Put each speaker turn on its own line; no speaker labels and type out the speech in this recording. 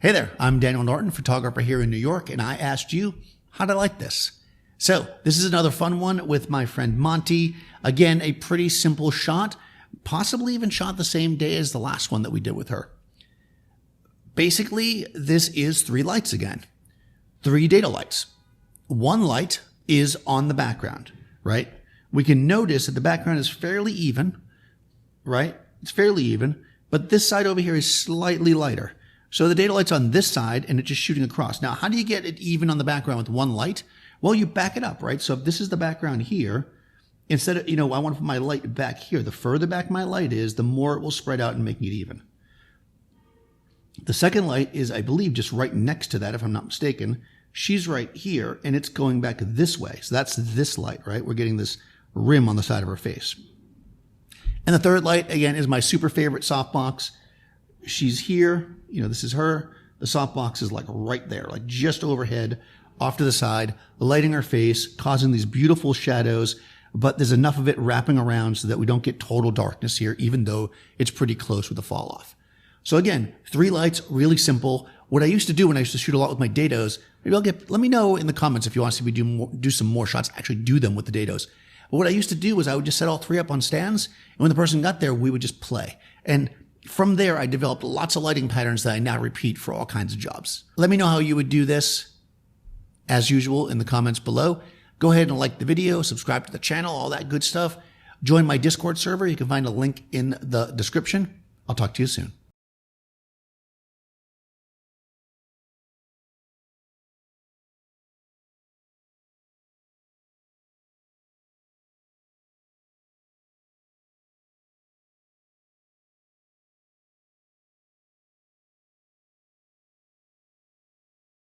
Hey there, I'm Daniel Norton, photographer here in New York, and I asked you, how'd I like this? So this is another fun one with my friend Monty. Again, a pretty simple shot, possibly even shot the same day as the last one that we did with her. Basically, this is 3 lights again. 3 data lights. 1 light is on the background, right? We can notice that the background is fairly even, right? It's fairly even, but this side over here is slightly lighter. So the data light's on this side and it's just shooting across. Now, how do you get it even on the background with 1 light? Well, you back it up, right? So if this is the background here, instead of, I want to put my light back here. The further back my light is, the more it will spread out and make it even. The second light is, I believe, just right next to that, if I'm not mistaken. She's right here and it's going back this way. So that's this light, right? We're getting this rim on the side of her face. And the third light, again, is my super favorite softbox. She's here, this is her. The softbox is like right there, like just overhead, off to the side, lighting her face, causing these beautiful shadows, but there's enough of it wrapping around so that we don't get total darkness here, even though it's pretty close with the fall off. So again, 3 lights, really simple. What I used to do when I used to shoot a lot with my dados, let me know in the comments if you want to see me do some more shots, actually do them with the dados. But what I used to do was I would just set all 3 up on stands, and when the person got there, we would just play. And from there, I developed lots of lighting patterns that I now repeat for all kinds of jobs. Let me know how you would do this, as usual, in the comments below. Go ahead and like the video, subscribe to the channel, all that good stuff. Join my Discord server. You can find a link in the description. I'll talk to you soon.